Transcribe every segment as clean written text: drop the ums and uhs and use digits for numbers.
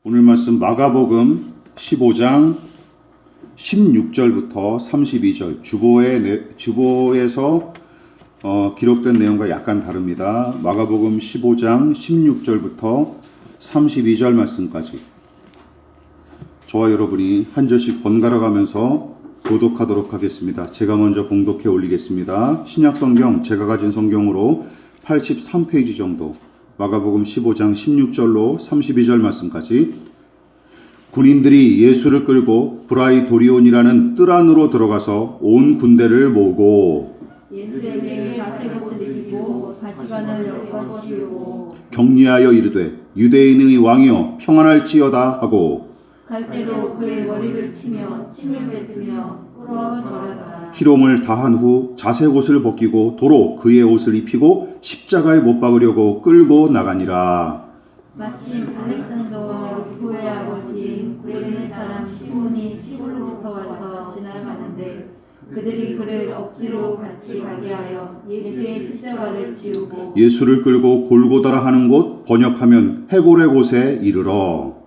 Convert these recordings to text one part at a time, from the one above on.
오늘 말씀 마가복음 15장 16절부터 32절 주보에서 기록된 내용과 약간 다릅니다. 마가복음 15장 16절부터 32절 말씀까지 저와 여러분이 한 절씩 번갈아 가면서 교독하도록 하겠습니다. 제가 먼저 봉독해 올리겠습니다. 신약성경 제가 가진 성경으로 83페이지 정도, 마가복음 15장 16절로 32절 말씀까지. 군인들이 예수를 끌고 브라이도리온이라는 뜰 안으로 들어가서 온 군대를 모으고 예수에게 자색옷을 입히고 가시관을 엮어 씌우고 격리하여 이르되 유대인의 왕이여 평안할지어다 하고 갈대로 그의 머리를 치며 침을 뱉으며 꿇어 절하더라. 희롱을 다한 후 자색옷을 벗기고 도로 그의 옷을 입히고 십자가에 못 박으려고 끌고 나가니라. 마침 알렉산더와 루포의 아버지인 구레네 사람 시몬이 시골로부터 와서 지나가는데 그들이 그를 억지로 같이 가게 하여 예수의 십자가를 지우고 예수를 끌고 골고다라 하는 곳, 번역하면 해골의 곳에 이르러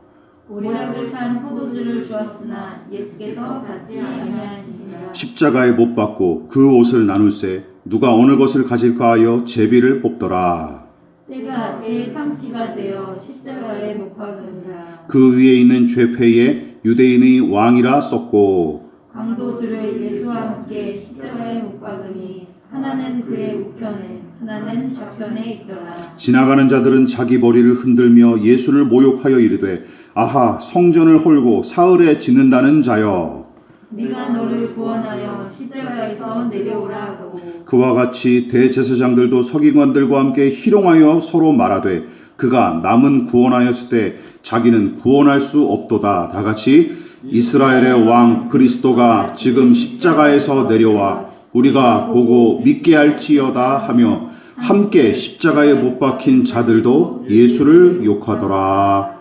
모략을 탄 포도주를 주었으나 예수께서 받지 아니하시니라. 십자가에 못 박고 그 옷을 나눌세 누가 어느 것을 가질까 하여 제비를 뽑더라. 때가 제3시가 되어 십자가에 못 박으니라. 그 위에 있는 죄패에 유대인의 왕이라 썼고 강도들을 예수와 함께 십자가에 못 박으니 하나는 그의 우편에 하나는 좌편에 있더라. 지나가는 자들은 자기 머리를 흔들며 예수를 모욕하여 이르되 아하 성전을 헐고 사흘에 짓는다는 자여 네가 너를 구원하여 십자가에서 내려오라 하고 그와 같이 대제사장들도 서기관들과 함께 희롱하여 서로 말하되 그가 남은 구원하였을 때 자기는 구원할 수 없도다. 다같이 이스라엘의 왕 그리스도가 지금 십자가에서 내려와 우리가 보고 믿게 할지어다 하며 함께 십자가에 못 박힌 자들도 예수를 욕하더라.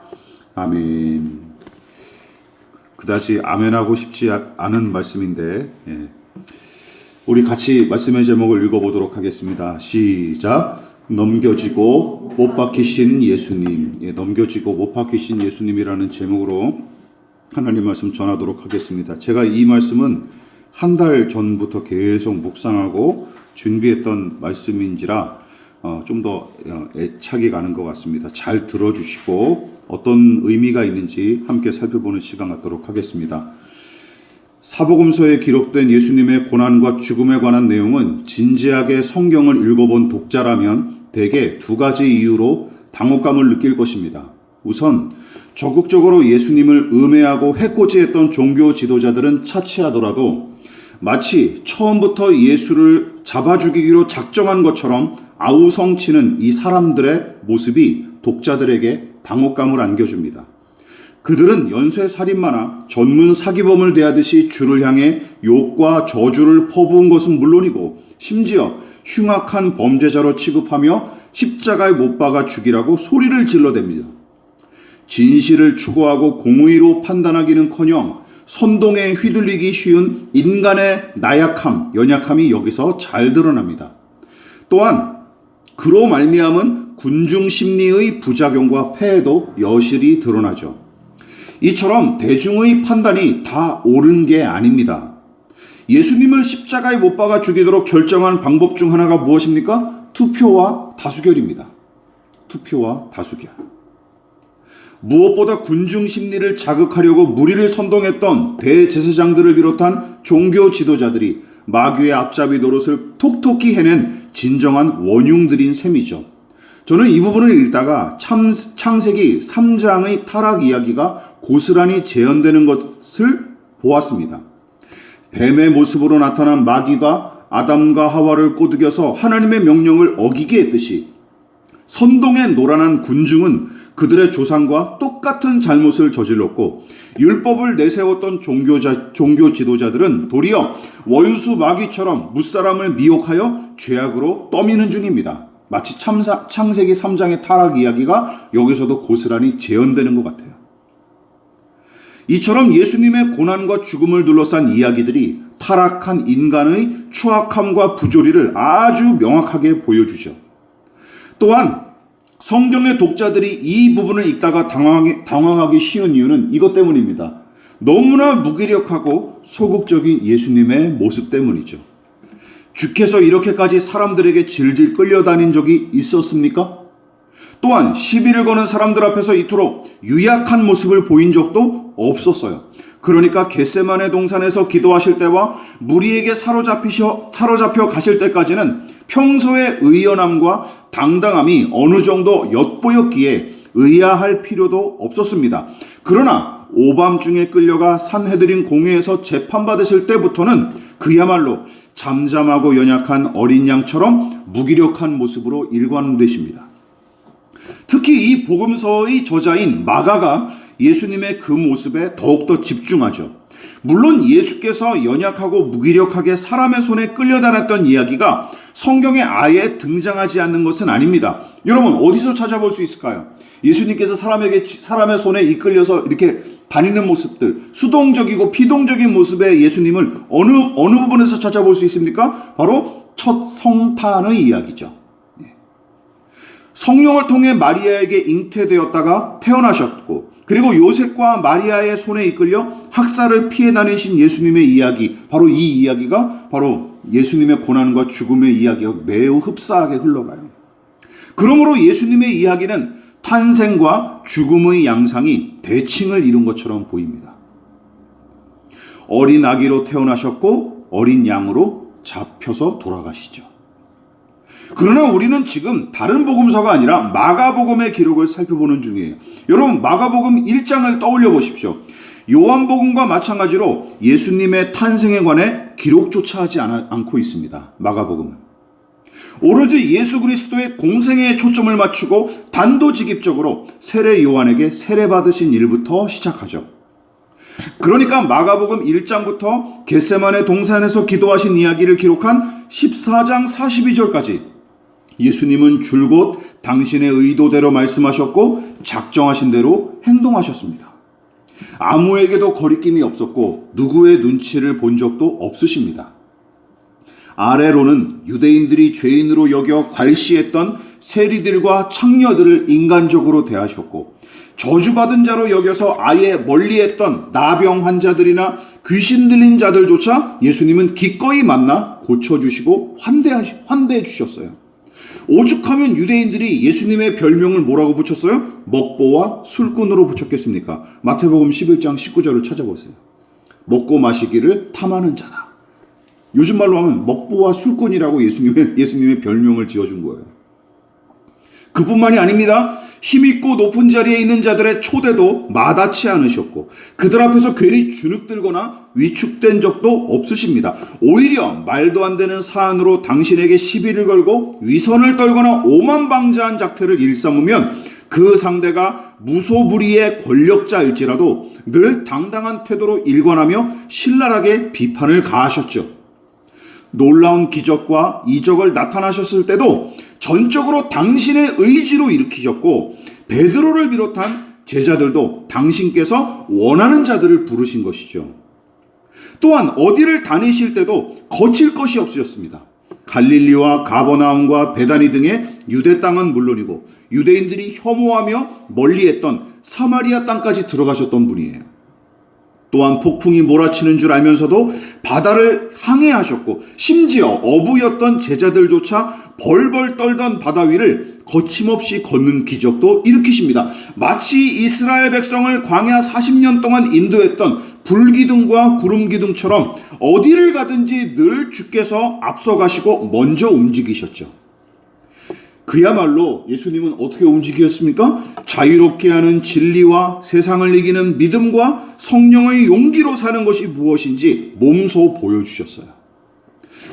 아멘. 그다지 아멘하고 싶지 않은 말씀인데 우리 같이 말씀의 제목을 읽어보도록 하겠습니다. 시작. 넘겨지고 못 박히신 예수님. 넘겨지고 못 박히신 예수님이라는 제목으로 하나님 말씀 전하도록 하겠습니다. 제가 이 말씀은 한 달 전부터 계속 묵상하고 준비했던 말씀인지라 좀 더 애착이 가는 것 같습니다. 잘 들어주시고 어떤 의미가 있는지 함께 살펴보는 시간 갖도록 하겠습니다. 사복음서에 기록된 예수님의 고난과 죽음에 관한 내용은 진지하게 성경을 읽어본 독자라면 대개 두 가지 이유로 당혹감을 느낄 것입니다. 우선 적극적으로 예수님을 음해하고 해코지했던 종교 지도자들은 차치하더라도 마치 처음부터 예수를 잡아 죽이기로 작정한 것처럼 아우성치는 이 사람들의 모습이 독자들에게 당혹감을 안겨줍니다. 그들은 연쇄살인마나 전문 사기범을 대하듯이 주를 향해 욕과 저주를 퍼부은 것은 물론이고 심지어 흉악한 범죄자로 취급하며 십자가에 못 박아 죽이라고 소리를 질러댑니다. 진실을 추구하고 공의로 판단하기는커녕 선동에 휘둘리기 쉬운 인간의 나약함, 연약함이 여기서 잘 드러납니다. 또한 그로 말미암은 군중 심리의 부작용과 폐해도 여실히 드러나죠. 이처럼 대중의 판단이 다 옳은 게 아닙니다. 예수님을 십자가에 못 박아 죽이도록 결정한 방법 중 하나가 무엇입니까? 투표와 다수결입니다. 투표와 다수결. 무엇보다 군중 심리를 자극하려고 무리를 선동했던 대제사장들을 비롯한 종교 지도자들이 마귀의 앞잡이 노릇을 톡톡히 해낸 진정한 원흉들인 셈이죠. 저는 이 부분을 읽다가 창세기 3장의 타락 이야기가 고스란히 재현되는 것을 보았습니다. 뱀의 모습으로 나타난 마귀가 아담과 하와를 꼬드겨서 하나님의 명령을 어기게 했듯이 선동에 노란한 군중은 그들의 조상과 똑같은 잘못을 저질렀고 율법을 내세웠던 종교 지도자들은 도리어 원수 마귀처럼 무사람을 미혹하여 죄악으로 떠미는 중입니다. 마치 창세기 3장의 타락 이야기가 여기서도 고스란히 재현되는 것 같아요. 이처럼 예수님의 고난과 죽음을 둘러싼 이야기들이 타락한 인간의 추악함과 부조리를 아주 명확하게 보여주죠. 또한 성경의 독자들이 이 부분을 읽다가 당황하기 쉬운 이유는 이것 때문입니다. 너무나 무기력하고 소극적인 예수님의 모습 때문이죠. 주께서 이렇게까지 사람들에게 질질 끌려다닌 적이 있었습니까? 또한 시비를 거는 사람들 앞에서 이토록 유약한 모습을 보인 적도 없었어요. 그러니까 겟세마네 동산에서 기도하실 때와 무리에게 사로잡혀 가실 때까지는 평소의 의연함과 당당함이 어느 정도 엿보였기에 의아할 필요도 없었습니다. 그러나 오밤중에 끌려가 산헤드린 공회에서 재판받으실 때부터는 그야말로 잠잠하고 연약한 어린 양처럼 무기력한 모습으로 일관되십니다. 특히 이 복음서의 저자인 마가가 예수님의 그 모습에 더욱더 집중하죠. 물론 예수께서 연약하고 무기력하게 사람의 손에 끌려다녔던 이야기가 성경에 아예 등장하지 않는 것은 아닙니다. 여러분, 어디서 찾아볼 수 있을까요? 예수님께서 사람의 손에 이끌려서 이렇게 다니는 모습들, 수동적이고 피동적인 모습의 예수님을 어느 부분에서 찾아볼 수 있습니까? 바로 첫 성탄의 이야기죠. 성령을 통해 마리아에게 잉태되었다가 태어나셨고, 그리고 요셉과 마리아의 손에 이끌려 학살을 피해 다니신 예수님의 이야기, 바로 이 이야기가 바로 예수님의 고난과 죽음의 이야기가 매우 흡사하게 흘러가요. 그러므로 예수님의 이야기는 탄생과 죽음의 양상이 대칭을 이룬 것처럼 보입니다. 어린 아기로 태어나셨고 어린 양으로 잡혀서 돌아가시죠. 그러나 우리는 지금 다른 복음서가 아니라 마가복음의 기록을 살펴보는 중이에요. 여러분, 마가복음 1장을 떠올려 보십시오. 요한복음과 마찬가지로 예수님의 탄생에 관해 기록조차 하지 않고 있습니다. 마가복음은 오로지 예수 그리스도의 공생에 초점을 맞추고 단도직입적으로 세례 요한에게 세례받으신 일부터 시작하죠. 그러니까 마가복음 1장부터 겟세마네 동산에서 기도하신 이야기를 기록한 14장 42절까지 예수님은 줄곧 당신의 의도대로 말씀하셨고 작정하신 대로 행동하셨습니다. 아무에게도 거리낌이 없었고 누구의 눈치를 본 적도 없으십니다. 아래로는 유대인들이 죄인으로 여겨 괄시했던 세리들과 창녀들을 인간적으로 대하셨고, 저주받은 자로 여겨서 아예 멀리했던 나병 환자들이나 귀신 들린 자들조차 예수님은 기꺼이 만나 고쳐주시고 환대해 주셨어요. 오죽하면 유대인들이 예수님의 별명을 뭐라고 붙였어요? 먹보와 술꾼으로 붙였겠습니까? 마태복음 11장 19절을 찾아보세요. 먹고 마시기를 탐하는 자다. 요즘 말로 하면 먹보와 술꾼이라고 예수님의 별명을 지어준 거예요. 그뿐만이 아닙니다. 힘있고 높은 자리에 있는 자들의 초대도 마다치 않으셨고 그들 앞에서 괜히 주눅들거나 위축된 적도 없으십니다. 오히려 말도 안 되는 사안으로 당신에게 시비를 걸고 위선을 떨거나 오만방자한 작태를 일삼으면 그 상대가 무소불위의 권력자일지라도 늘 당당한 태도로 일관하며 신랄하게 비판을 가하셨죠. 놀라운 기적과 이적을 나타나셨을 때도 전적으로 당신의 의지로 일으키셨고 베드로를 비롯한 제자들도 당신께서 원하는 자들을 부르신 것이죠. 또한 어디를 다니실 때도 거칠 것이 없으셨습니다. 갈릴리와 가버나움과 베다니 등의 유대 땅은 물론이고 유대인들이 혐오하며 멀리했던 사마리아 땅까지 들어가셨던 분이에요. 또한 폭풍이 몰아치는 줄 알면서도 바다를 항해하셨고 심지어 어부였던 제자들조차 벌벌 떨던 바다 위를 거침없이 걷는 기적도 일으키십니다. 마치 이스라엘 백성을 광야 40년 동안 인도했던 불기둥과 구름기둥처럼 어디를 가든지 늘 주께서 앞서가시고 먼저 움직이셨죠. 그야말로 예수님은 어떻게 움직이셨습니까? 자유롭게 하는 진리와 세상을 이기는 믿음과 성령의 용기로 사는 것이 무엇인지 몸소 보여주셨어요.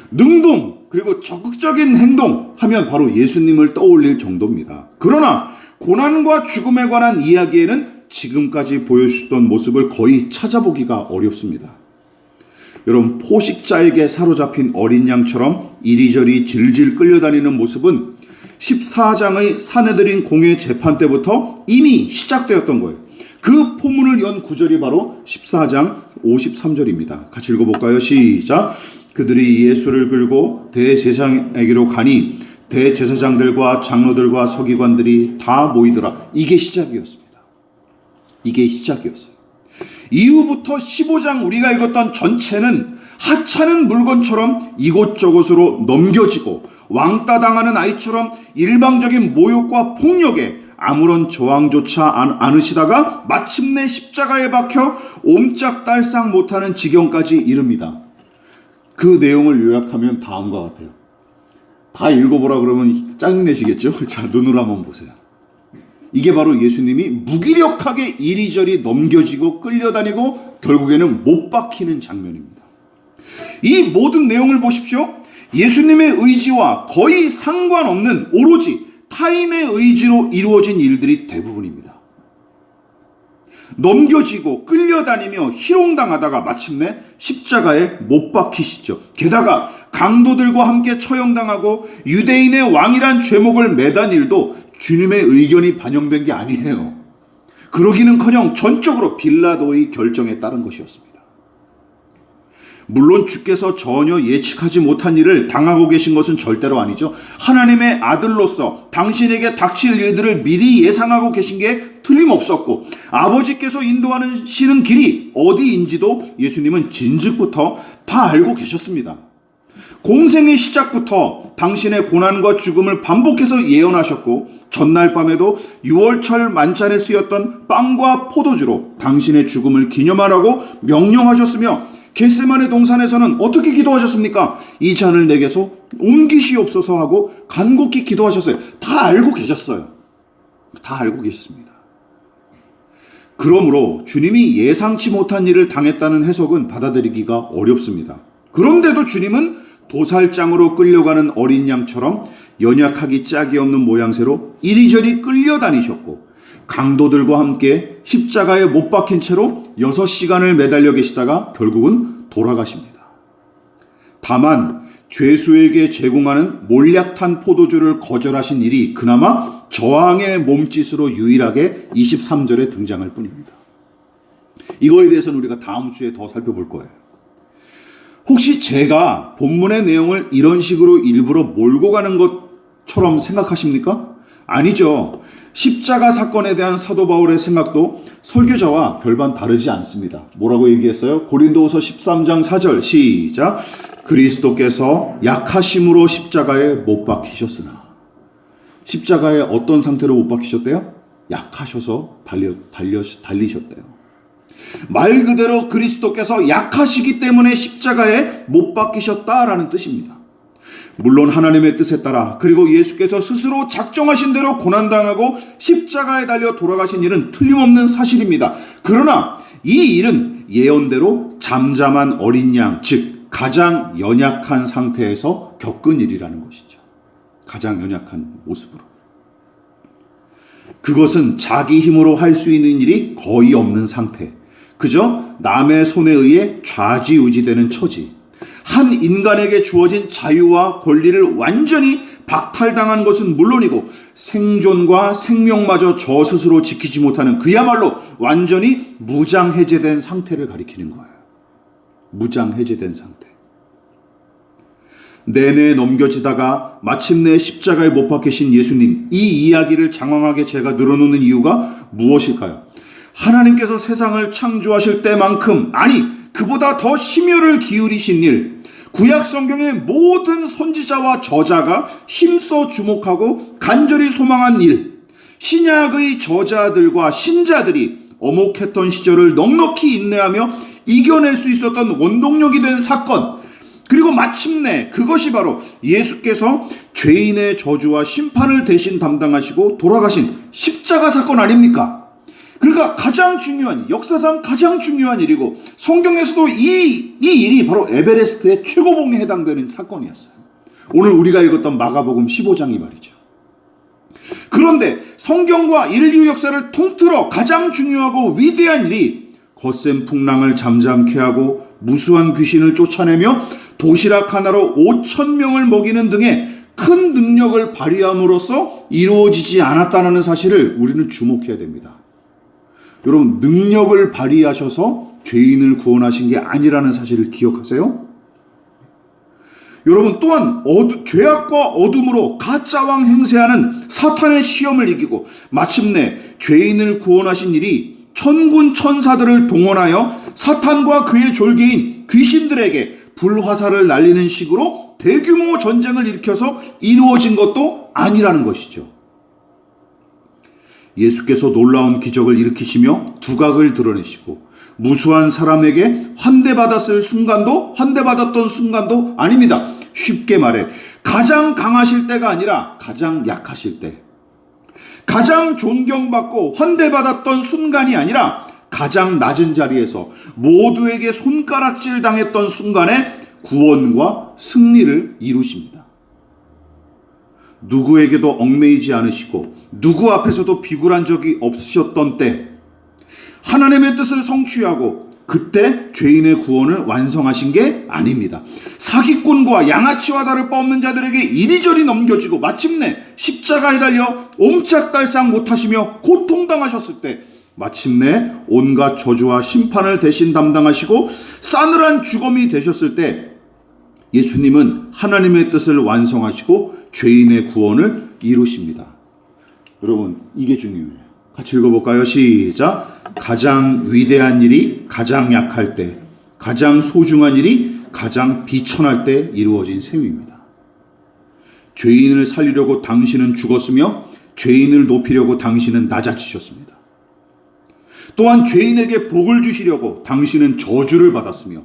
능동 그리고 적극적인 행동 하면 바로 예수님을 떠올릴 정도입니다. 그러나 고난과 죽음에 관한 이야기에는 지금까지 보여주셨던 모습을 거의 찾아보기가 어렵습니다. 여러분, 포식자에게 사로잡힌 어린 양처럼 이리저리 질질 끌려다니는 모습은 14장의 산헤드린 공회 재판 때부터 이미 시작되었던 거예요. 그 포문을 연 구절이 바로 14장 53절입니다. 같이 읽어볼까요? 시작. 그들이 예수를 끌고 대제사장에게로 가니 대제사장들과 장로들과 서기관들이 다 모이더라. 이게 시작이었습니다. 이게 시작이었어요. 이후부터 15장 우리가 읽었던 전체는 하찮은 물건처럼 이곳저곳으로 넘겨지고 왕따 당하는 아이처럼 일방적인 모욕과 폭력에 아무런 저항조차 않으시다가 마침내 십자가에 박혀 옴짝달싹 못하는 지경까지 이릅니다. 그 내용을 요약하면 다음과 같아요. 다 읽어보라 그러면 짜증내시겠죠? 자, 눈으로 한번 보세요. 이게 바로 예수님이 무기력하게 이리저리 넘겨지고 끌려다니고 결국에는 못 박히는 장면입니다. 이 모든 내용을 보십시오. 예수님의 의지와 거의 상관없는 오로지 타인의 의지로 이루어진 일들이 대부분입니다. 넘겨지고 끌려다니며 희롱당하다가 마침내 십자가에 못 박히시죠. 게다가 강도들과 함께 처형당하고 유대인의 왕이란 죄목을 매단 일도 주님의 의견이 반영된 게 아니에요. 그러기는커녕 전적으로 빌라도의 결정에 따른 것이었습니다. 물론 주께서 전혀 예측하지 못한 일을 당하고 계신 것은 절대로 아니죠. 하나님의 아들로서 당신에게 닥칠 일들을 미리 예상하고 계신 게 틀림없었고 아버지께서 인도하시는 길이 어디인지도 예수님은 진즉부터 다 알고 계셨습니다. 공생의 시작부터 당신의 고난과 죽음을 반복해서 예언하셨고 전날 밤에도 6월절 만찬에 쓰였던 빵과 포도주로 당신의 죽음을 기념하라고 명령하셨으며 겟세마네 동산에서는 어떻게 기도하셨습니까? 이 잔을 내게서 옮기시옵소서 하고 간곡히 기도하셨어요. 다 알고 계셨어요. 다 알고 계셨습니다. 그러므로 주님이 예상치 못한 일을 당했다는 해석은 받아들이기가 어렵습니다. 그런데도 주님은 도살장으로 끌려가는 어린 양처럼 연약하기 짝이 없는 모양새로 이리저리 끌려다니셨고 강도들과 함께 십자가에 못 박힌 채로 6시간을 매달려 계시다가 결국은 돌아가십니다. 다만 죄수에게 제공하는 몰약탄 포도주를 거절하신 일이 그나마 저항의 몸짓으로 유일하게 23절에 등장할 뿐입니다. 이거에 대해서는 우리가 다음 주에 더 살펴볼 거예요. 혹시 제가 본문의 내용을 이런 식으로 일부러 몰고 가는 것처럼 생각하십니까? 아니죠. 십자가 사건에 대한 사도 바울의 생각도 설교자와 별반 다르지 않습니다. 뭐라고 얘기했어요? 고린도후서 13장 4절 시작. 그리스도께서 약하심으로 십자가에 못 박히셨으나. 십자가에 어떤 상태로 못 박히셨대요? 약하셔서 달리셨대요. 말 그대로 그리스도께서 약하시기 때문에 십자가에 못 박히셨다라는 뜻입니다. 물론 하나님의 뜻에 따라 그리고 예수께서 스스로 작정하신 대로 고난당하고 십자가에 달려 돌아가신 일은 틀림없는 사실입니다. 그러나 이 일은 예언대로 잠잠한 어린 양, 즉 가장 연약한 상태에서 겪은 일이라는 것이죠. 가장 연약한 모습으로. 그것은 자기 힘으로 할 수 있는 일이 거의 없는 상태. 그저 남의 손에 의해 좌지우지되는 처지. 한 인간에게 주어진 자유와 권리를 완전히 박탈당한 것은 물론이고 생존과 생명마저 저 스스로 지키지 못하는 그야말로 완전히 무장해제된 상태를 가리키는 거예요. 무장해제된 상태. 내내 넘겨지다가 마침내 십자가에 못 박히신 예수님, 이 이야기를 장황하게 제가 늘어놓는 이유가 무엇일까요? 하나님께서 세상을 창조하실 때만큼, 아니 그보다 더 심혈을 기울이신 일, 구약 성경의 모든 선지자와 저자가 힘써 주목하고 간절히 소망한 일, 신약의 저자들과 신자들이 어목했던 시절을 넉넉히 인내하며 이겨낼 수 있었던 원동력이 된 사건, 그리고 마침내 그것이 바로 예수께서 죄인의 저주와 심판을 대신 담당하시고 돌아가신 십자가 사건 아닙니까? 그러니까 가장 중요한, 역사상 가장 중요한 일이고 성경에서도 이 일이 바로 에베레스트의 최고봉에 해당되는 사건이었어요. 오늘 우리가 읽었던 마가복음 15장이 말이죠. 그런데 성경과 인류 역사를 통틀어 가장 중요하고 위대한 일이 거센 풍랑을 잠잠케 하고 무수한 귀신을 쫓아내며 도시락 하나로 5,000명을 먹이는 등의 큰 능력을 발휘함으로써 이루어지지 않았다는 사실을 우리는 주목해야 됩니다. 여러분, 능력을 발휘하셔서 죄인을 구원하신 게 아니라는 사실을 기억하세요? 여러분 또한 죄악과 어둠으로 가짜왕 행세하는 사탄의 시험을 이기고 마침내 죄인을 구원하신 일이 천군 천사들을 동원하여 사탄과 그의 졸개인 귀신들에게 불화살을 날리는 식으로 대규모 전쟁을 일으켜서 이루어진 것도 아니라는 것이죠. 예수께서 놀라운 기적을 일으키시며 두각을 드러내시고 무수한 사람에게 환대받았던 순간도 아닙니다. 쉽게 말해 가장 강하실 때가 아니라 가장 약하실 때, 가장 존경받고 환대받았던 순간이 아니라 가장 낮은 자리에서 모두에게 손가락질 당했던 순간에 구원과 승리를 이루십니다. 누구에게도 얽매이지 않으시고 누구 앞에서도 비굴한 적이 없으셨던 때 하나님의 뜻을 성취하고 그때 죄인의 구원을 완성하신 게 아닙니다. 사기꾼과 양아치와 다를 바 없는 자들에게 이리저리 넘겨지고 마침내 십자가에 달려 옴짝달싹 못하시며 고통당하셨을 때 마침내 온갖 저주와 심판을 대신 담당하시고 싸늘한 주검이 되셨을 때 예수님은 하나님의 뜻을 완성하시고 죄인의 구원을 이루십니다. 여러분 이게 중요해요. 같이 읽어볼까요? 시작. 가장 위대한 일이 가장 약할 때, 가장 소중한 일이 가장 비천할 때 이루어진 셈입니다. 죄인을 살리려고 당신은 죽었으며 죄인을 높이려고 당신은 낮아지셨습니다. 또한 죄인에게 복을 주시려고 당신은 저주를 받았으며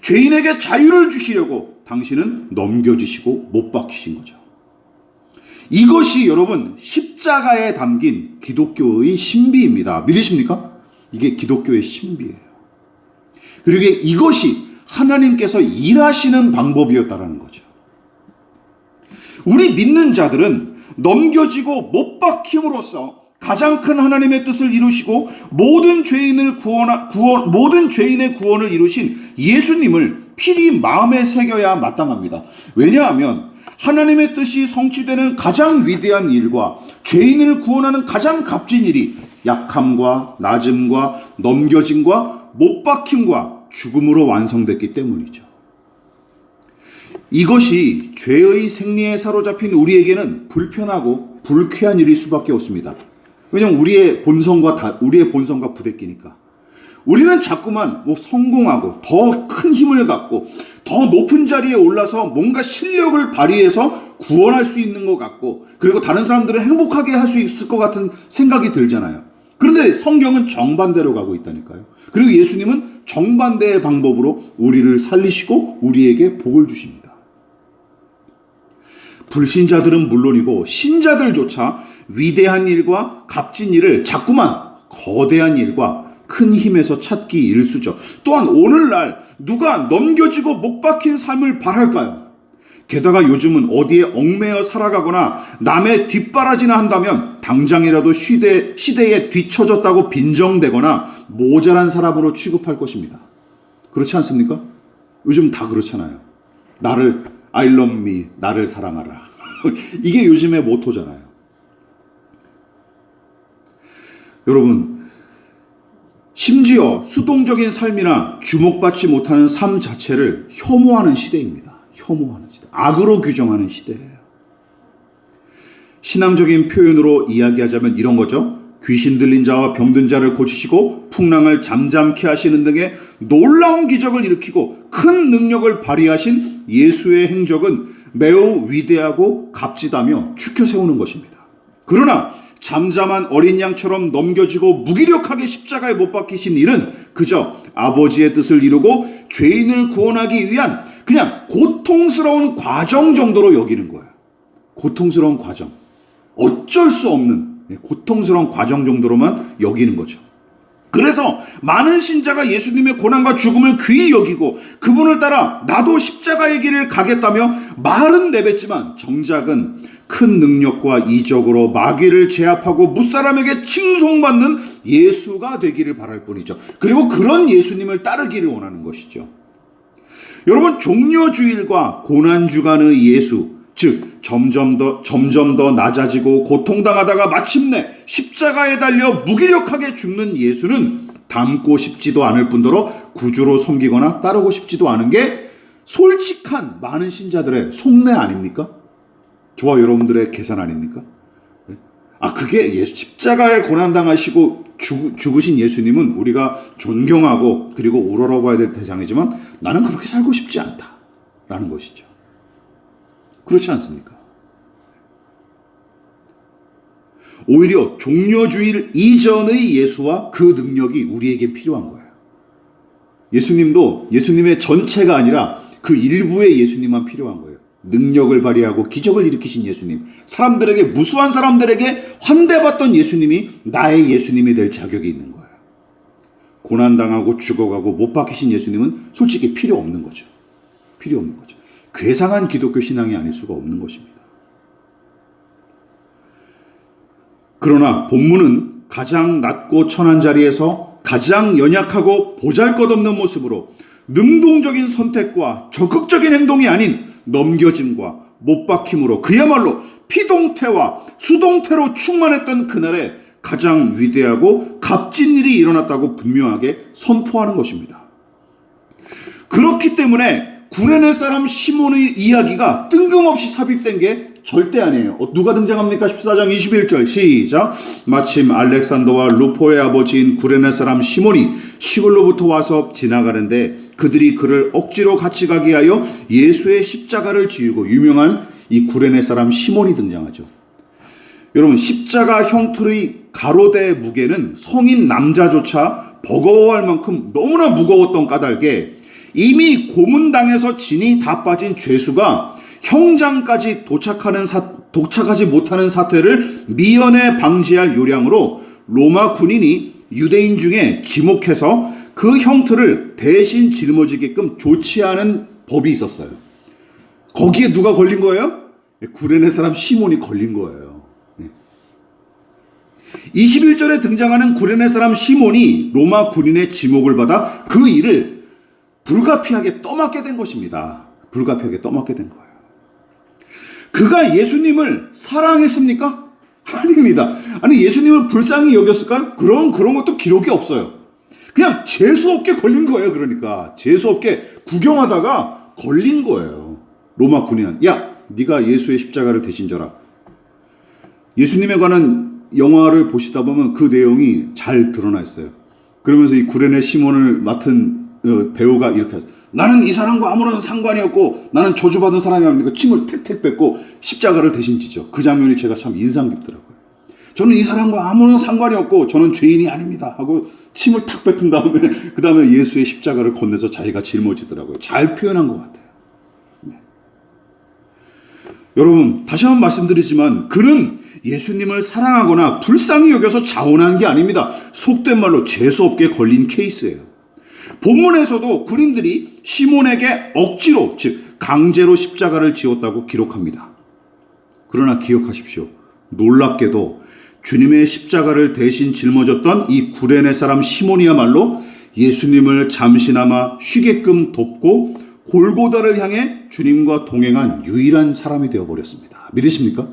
죄인에게 자유를 주시려고 당신은 넘겨지시고 못 박히신 거죠. 이것이 여러분 십자가에 담긴 기독교의 신비입니다. 믿으십니까? 이게 기독교의 신비예요. 그리고 이것이 하나님께서 일하시는 방법이었다라는 거죠. 우리 믿는 자들은 넘겨지고 못 박힘으로써 가장 큰 하나님의 뜻을 이루시고 모든 죄인의 구원을 이루신 예수님을 필히 마음에 새겨야 마땅합니다. 왜냐하면 하나님의 뜻이 성취되는 가장 위대한 일과 죄인을 구원하는 가장 값진 일이 약함과 낮음과 넘겨짐과 못 박힘과 죽음으로 완성됐기 때문이죠. 이것이 죄의 생리에 사로잡힌 우리에게는 불편하고 불쾌한 일일 수밖에 없습니다. 왜냐하면 우리의 본성과 부대끼니까. 우리는 자꾸만 성공하고 더 큰 힘을 갖고 더 높은 자리에 올라서 뭔가 실력을 발휘해서 구원할 수 있는 것 같고 그리고 다른 사람들을 행복하게 할 수 있을 것 같은 생각이 들잖아요. 그런데 성경은 정반대로 가고 있다니까요. 그리고 예수님은 정반대의 방법으로 우리를 살리시고 우리에게 복을 주십니다. 불신자들은 물론이고 신자들조차 위대한 일과 값진 일을 자꾸만 거대한 일과 큰 힘에서 찾기 일쑤죠. 또한 오늘날 누가 넘겨지고 못 박힌 삶을 바랄까요? 게다가 요즘은 어디에 얽매여 살아가거나 남의 뒷바라지나 한다면 당장이라도 시대에 뒤처졌다고 빈정대거나 모자란 사람으로 취급할 것입니다. 그렇지 않습니까? 요즘 다 그렇잖아요. I love me, 나를 사랑하라. 이게 요즘의 모토잖아요. 유럽은 심지어 수동적인 삶이나 주목받지 못하는 삶 자체를 혐오하는 시대입니다. 혐오하는 시대. 악으로 규정하는 시대예요. 신앙적인 표현으로 이야기하자면 이런 거죠. 귀신 들린 자와 병든 자를 고치시고 풍랑을 잠잠케 하시는 등의 놀라운 기적을 일으키고 큰 능력을 발휘하신 예수의 행적은 매우 위대하고 값지다며 추켜 세우는 것입니다. 그러나 잠잠한 어린 양처럼 넘겨지고 무기력하게 십자가에 못 박히신 일은 그저 아버지의 뜻을 이루고 죄인을 구원하기 위한 그냥 고통스러운 과정 정도로 여기는 거예요. 고통스러운 과정. 어쩔 수 없는 고통스러운 과정 정도로만 여기는 거죠. 그래서 많은 신자가 예수님의 고난과 죽음을 귀히 여기고 그분을 따라 나도 십자가의 길을 가겠다며 말은 내뱉지만 정작은 큰 능력과 이적으로 마귀를 제압하고 무사람에게 칭송받는 예수가 되기를 바랄 뿐이죠. 그리고 그런 예수님을 따르기를 원하는 것이죠. 여러분, 종려주일과 고난주간의 예수, 즉 점점 더 낮아지고 고통당하다가 마침내 십자가에 달려 무기력하게 죽는 예수는 닮고 싶지도 않을 뿐더러 구주로 섬기거나 따르고 싶지도 않은 게 솔직한 많은 신자들의 속내 아닙니까? 저와 여러분들의 계산 아닙니까? 그게 십자가에 고난당하시고 죽으신 예수님은 우리가 존경하고 그리고 우러러봐야 될 대상이지만 나는 그렇게 살고 싶지 않다라는 것이죠. 그렇지 않습니까? 오히려 종려주일 이전의 예수와 그 능력이 우리에게 필요한 거예요. 예수님도 예수님의 전체가 아니라 그 일부의 예수님만 필요한 거예요. 능력을 발휘하고 기적을 일으키신 예수님, 사람들에게, 무수한 사람들에게 환대받던 예수님이 나의 예수님이 될 자격이 있는 거예요. 고난당하고 죽어가고 못 박히신 예수님은 솔직히 필요 없는 거죠. 필요 없는 거죠. 괴상한 기독교 신앙이 아닐 수가 없는 것입니다. 그러나 본문은 가장 낮고 천한 자리에서 가장 연약하고 보잘것없는 모습으로 능동적인 선택과 적극적인 행동이 아닌 넘겨짐과 못박힘으로 그야말로 피동태와 수동태로 충만했던 그날에 가장 위대하고 값진 일이 일어났다고 분명하게 선포하는 것입니다. 그렇기 때문에 구레네 사람 시몬의 이야기가 뜬금없이 삽입된 게 절대 아니에요. 누가 등장합니까? 14장 21절 시작. 마침 알렉산더와 루포의 아버지인 구레네 사람 시몬이 시골로부터 와서 지나가는데 그들이 그를 억지로 같이 가게 하여 예수의 십자가를 지우고, 유명한 이 구레네 사람 시몬이 등장하죠. 여러분, 십자가 형틀의 가로대 무게는 성인 남자조차 버거워할 만큼 너무나 무거웠던 까닭에 이미 고문당해서 진이 다 빠진 죄수가 형장까지 도착하지 못하는 사태를 미연에 방지할 요량으로 로마 군인이 유대인 중에 지목해서 그 형틀을 대신 짊어지게끔 조치하는 법이 있었어요. 거기에 누가 걸린 거예요? 구레네 사람 시몬이 걸린 거예요. 21절에 등장하는 구레네 사람 시몬이 로마 군인의 지목을 받아 그 일을 불가피하게 떠맡게 된 것입니다. 불가피하게 떠맡게 된 거예요. 그가 예수님을 사랑했습니까? 아닙니다. 아니, 예수님을 불쌍히 여겼을까요? 그런 것도 기록이 없어요. 그냥 재수없게 걸린 거예요. 그러니까 재수없게 구경하다가 걸린 거예요. 로마 군인은, 야, 네가 예수의 십자가를 대신 져라. 예수님에 관한 영화를 보시다 보면 그 내용이 잘 드러나 있어요. 그러면서 이 구레네 시몬을 맡은 배우가 이렇게 하죠. 나는 이 사람과 아무런 상관이 없고 나는 저주받은 사람이 아니니까 침을 택택 뱉고 십자가를 대신 지죠. 그 장면이 제가 참 인상 깊더라고요. 저는 이 사람과 아무런 상관이 없고 저는 죄인이 아닙니다 하고 침을 탁 뱉은 다음에 그 다음에 예수의 십자가를 건네서 자기가 짊어지더라고요. 잘 표현한 것 같아요. 네. 여러분, 다시 한번 말씀드리지만 그는 예수님을 사랑하거나 불쌍히 여겨서 자원한 게 아닙니다. 속된 말로 재수없게 걸린 케이스예요. 본문에서도 군인들이 시몬에게 억지로, 즉 강제로 십자가를 지었다고 기록합니다. 그러나 기억하십시오. 놀랍게도 주님의 십자가를 대신 짊어졌던 이 구레네 사람 시몬이야말로 예수님을 잠시나마 쉬게끔 돕고 골고다를 향해 주님과 동행한 유일한 사람이 되어버렸습니다. 믿으십니까?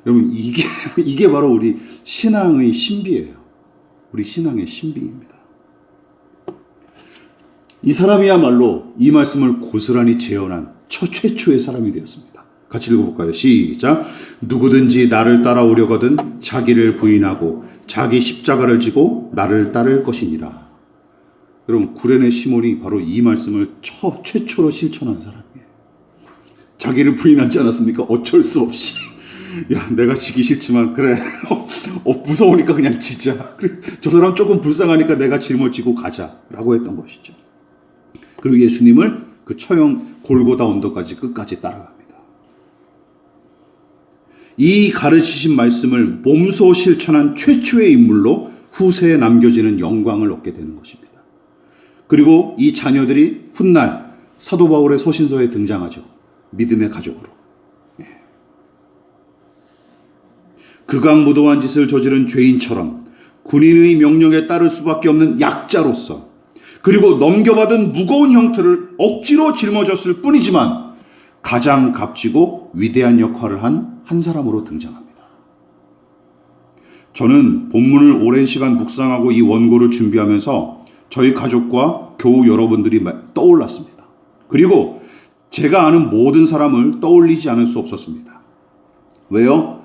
여러분, 이게 바로 우리 신앙의 신비예요. 우리 신앙의 신비입니다. 이 사람이야말로 이 말씀을 고스란히 재현한 최초의 사람이 되었습니다. 같이 읽어볼까요? 시작. 누구든지 나를 따라오려거든 자기를 부인하고 자기 십자가를 지고 나를 따를 것이니라. 여러분, 구레네 시몬이 바로 이 말씀을 최초로 실천한 사람이에요. 자기를 부인하지 않았습니까? 어쩔 수 없이. 야, 내가 지기 싫지만 그래. 무서우니까 그냥 지자. 저 사람 조금 불쌍하니까 내가 짊어지고 가자라고 했던 것이죠. 그리고 예수님을 그 처형 골고다 언덕까지 끝까지 따라갑니다. 이 가르치신 말씀을 몸소 실천한 최초의 인물로 후세에 남겨지는 영광을 얻게 되는 것입니다. 그리고 이 자녀들이 훗날 사도 바울의 서신서에 등장하죠. 믿음의 가족으로. 극악무도한 짓을 저지른 죄인처럼 군인의 명령에 따를 수밖에 없는 약자로서, 그리고 넘겨받은 무거운 형틀을 억지로 짊어졌을 뿐이지만 가장 값지고 위대한 역할을 한 사람으로 등장합니다. 저는 본문을 오랜 시간 묵상하고 이 원고를 준비하면서 저희 가족과 교우 여러분들이 떠올랐습니다. 그리고 제가 아는 모든 사람을 떠올리지 않을 수 없었습니다. 왜요?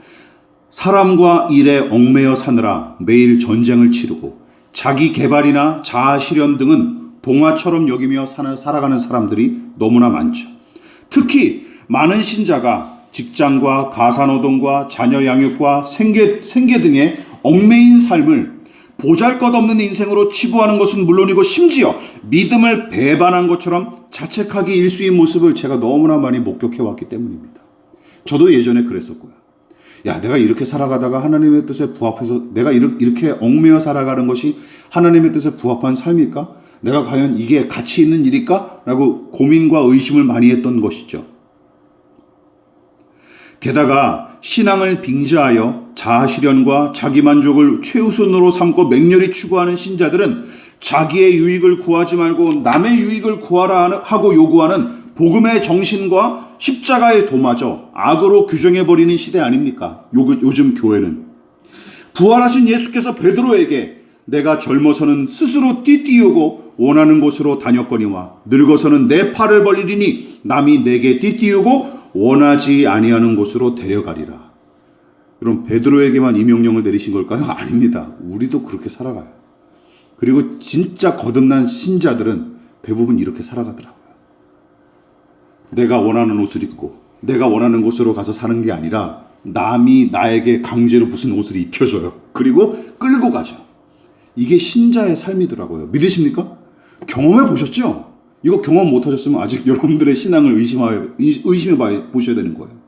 사람과 일에 얽매여 사느라 매일 전쟁을 치르고 자기 개발이나 자아 실현 등은 동화처럼 여기며 살아가는 사람들이 너무나 많죠. 특히 많은 신자가 직장과 가사노동과 자녀 양육과 생계 등의 얽매인 삶을 보잘것없는 인생으로 치부하는 것은 물론이고 심지어 믿음을 배반한 것처럼 자책하기 일수인 모습을 제가 너무나 많이 목격해왔기 때문입니다. 저도 예전에 그랬었고요. 야, 내가 이렇게 살아가다가 하나님의 뜻에 부합해서 내가 이렇게 얽매여 살아가는 것이 하나님의 뜻에 부합한 삶일까? 내가 과연 이게 가치 있는 일일까? 라고 고민과 의심을 많이 했던 것이죠. 게다가 신앙을 빙자하여 자아실현과 자기만족을 최우선으로 삼고 맹렬히 추구하는 신자들은 자기의 유익을 구하지 말고 남의 유익을 구하라 하고 요구하는 복음의 정신과 십자가의 도마저 악으로 규정해버리는 시대 아닙니까? 요즘 교회는. 부활하신 예수께서 베드로에게 내가 젊어서는 스스로 띠띠우고 원하는 곳으로 다녔거니와 늙어서는 내 팔을 벌리리니 남이 내게 띠띠우고 원하지 아니하는 곳으로 데려가리라. 여러분, 베드로에게만 이 명령을 내리신 걸까요? 아닙니다. 우리도 그렇게 살아가요. 그리고 진짜 거듭난 신자들은 대부분 이렇게 살아가더라고요. 내가 원하는 옷을 입고 내가 원하는 곳으로 가서 사는 게 아니라 남이 나에게 강제로 무슨 옷을 입혀줘요. 그리고 끌고 가죠. 이게 신자의 삶이더라고요. 믿으십니까? 경험해 보셨죠? 이거 경험 못 하셨으면 아직 여러분들의 신앙을 의심해 보셔야 되는 거예요.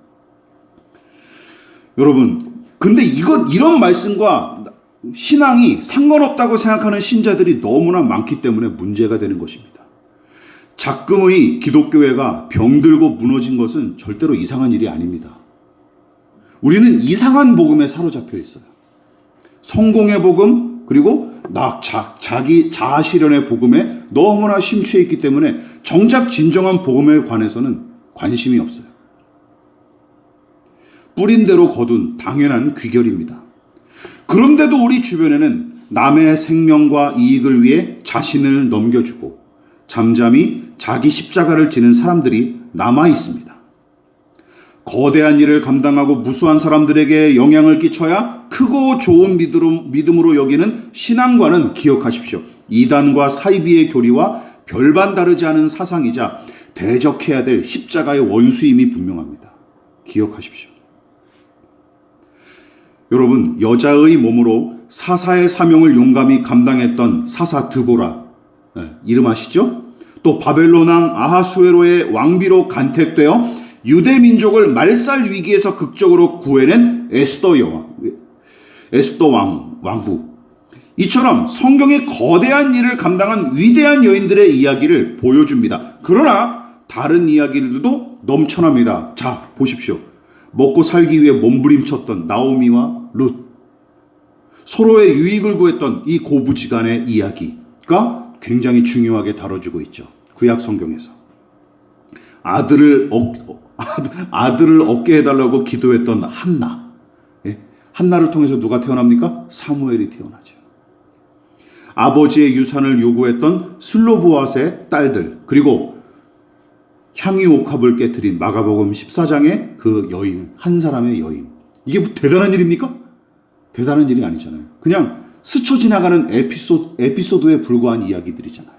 여러분, 근데 이런 말씀과 신앙이 상관없다고 생각하는 신자들이 너무나 많기 때문에 문제가 되는 것입니다. 작금의 기독교회가 병들고 무너진 것은 절대로 이상한 일이 아닙니다. 우리는 이상한 복음에 사로잡혀 있어요. 성공의 복음, 그리고 자기 자아 실현의 복음에 너무나 심취해 있기 때문에 정작 진정한 복음에 관해서는 관심이 없어요. 뿌린 대로 거둔 당연한 귀결입니다. 그런데도 우리 주변에는 남의 생명과 이익을 위해 자신을 넘겨주고 잠잠히 자기 십자가를 지는 사람들이 남아 있습니다. 거대한 일을 감당하고 무수한 사람들에게 영향을 끼쳐야 크고 좋은 믿음으로 여기는 신앙과는 기억하십시오. 이단과 사이비의 교리와 별반 다르지 않은 사상이자 대적해야 될 십자가의 원수임이 분명합니다. 기억하십시오. 여러분, 여자의 몸으로 사사의 사명을 용감히 감당했던 사사 드보라, 이름 아시죠? 또 바벨론 왕 아하수에로의 왕비로 간택되어 유대 민족을 말살 위기에서 극적으로 구해낸 에스더 왕후. 이처럼 성경의 거대한 일을 감당한 위대한 여인들의 이야기를 보여줍니다. 그러나 다른 이야기들도 넘쳐납니다. 자, 보십시오. 먹고 살기 위해 몸부림쳤던 나오미와 룻, 서로의 유익을 구했던 이 고부지간의 이야기가 굉장히 중요하게 다뤄지고 있죠. 구약 성경에서. 아들을 얻게 해달라고 기도했던 한나. 한나를 통해서 누가 태어납니까? 사무엘이 태어나죠. 아버지의 유산을 요구했던 슬로브앗의 딸들, 그리고 향유옥합을 깨뜨린 마가복음 14장의 그 여인, 한 사람의 여인. 이게 뭐 대단한 일입니까? 대단한 일이 아니잖아요. 그냥 스쳐 지나가는 에피소드에 불과한 이야기들이잖아요.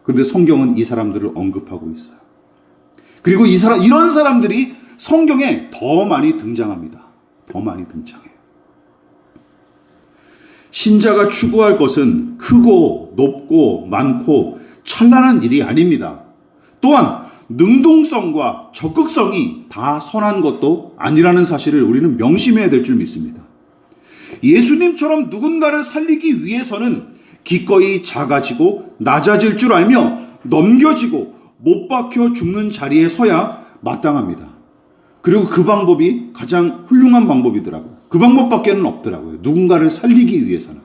그런데 성경은 이 사람들을 언급하고 있어요. 그리고 이런 사람들이 성경에 더 많이 등장합니다. 더 많이 등장해요. 신자가 추구할 것은 크고 높고 많고 찬란한 일이 아닙니다. 또한 능동성과 적극성이 다 선한 것도 아니라는 사실을 우리는 명심해야 될 줄 믿습니다. 예수님처럼 누군가를 살리기 위해서는 기꺼이 작아지고 낮아질 줄 알며 넘겨지고 못 박혀 죽는 자리에 서야 마땅합니다. 그리고 그 방법이 가장 훌륭한 방법이더라고요. 그 방법밖에는 없더라고요. 누군가를 살리기 위해서는.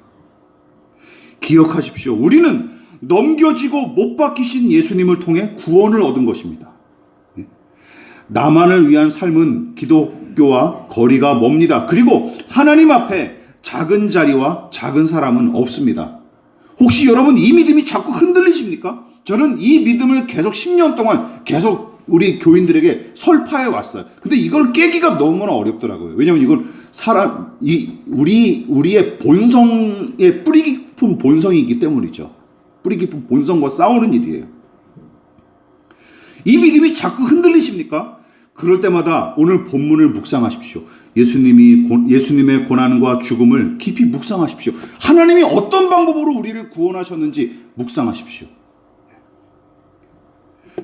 기억하십시오. 우리는 넘겨지고 못 박히신 예수님을 통해 구원을 얻은 것입니다. 나만을 위한 삶은 기독교와 거리가 멉니다. 그리고 하나님 앞에 작은 자리와 작은 사람은 없습니다. 혹시 여러분 이 믿음이 자꾸 흔들리십니까? 저는 이 믿음을 계속 10년 동안 계속 우리 교인들에게 설파해 왔어요. 근데 이걸 깨기가 너무나 어렵더라고요. 왜냐하면 이건 우리의 본성의 뿌리 깊은 본성이기 때문이죠. 뿌리 깊은 본성과 싸우는 일이에요. 이 믿음이 자꾸 흔들리십니까? 그럴 때마다 오늘 본문을 묵상하십시오. 예수님의 고난과 죽음을 깊이 묵상하십시오. 하나님이 어떤 방법으로 우리를 구원하셨는지 묵상하십시오.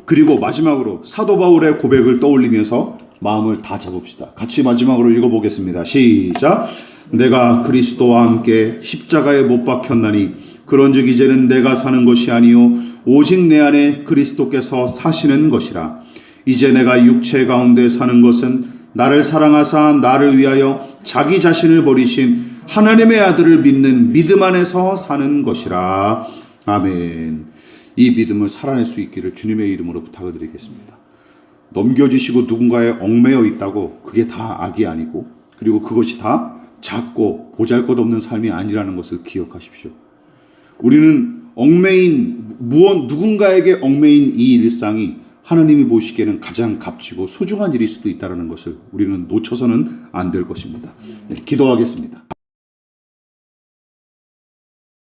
그리고 마지막으로 사도 바울의 고백을 떠올리면서 마음을 다 잡읍시다. 같이 마지막으로 읽어보겠습니다. 시작. 내가 그리스도와 함께 십자가에 못 박혔나니 그런즉 이제는 내가 사는 것이 아니요 오직 내 안에 그리스도께서 사시는 것이라. 이제 내가 육체 가운데 사는 것은 나를 사랑하사 나를 위하여 자기 자신을 버리신 하나님의 아들을 믿는 믿음 안에서 사는 것이라. 아멘. 이 믿음을 살아낼 수 있기를 주님의 이름으로 부탁을 드리겠습니다. 넘겨지시고 누군가에 얽매여 있다고 그게 다 악이 아니고, 그리고 그것이 다 작고 보잘것없는 삶이 아니라는 것을 기억하십시오. 우리는 누군가에게 얽매인 이 일상이 하나님이 보시기에는 가장 값지고 소중한 일일 수도 있다는 것을 우리는 놓쳐서는 안 될 것입니다. 네, 기도하겠습니다.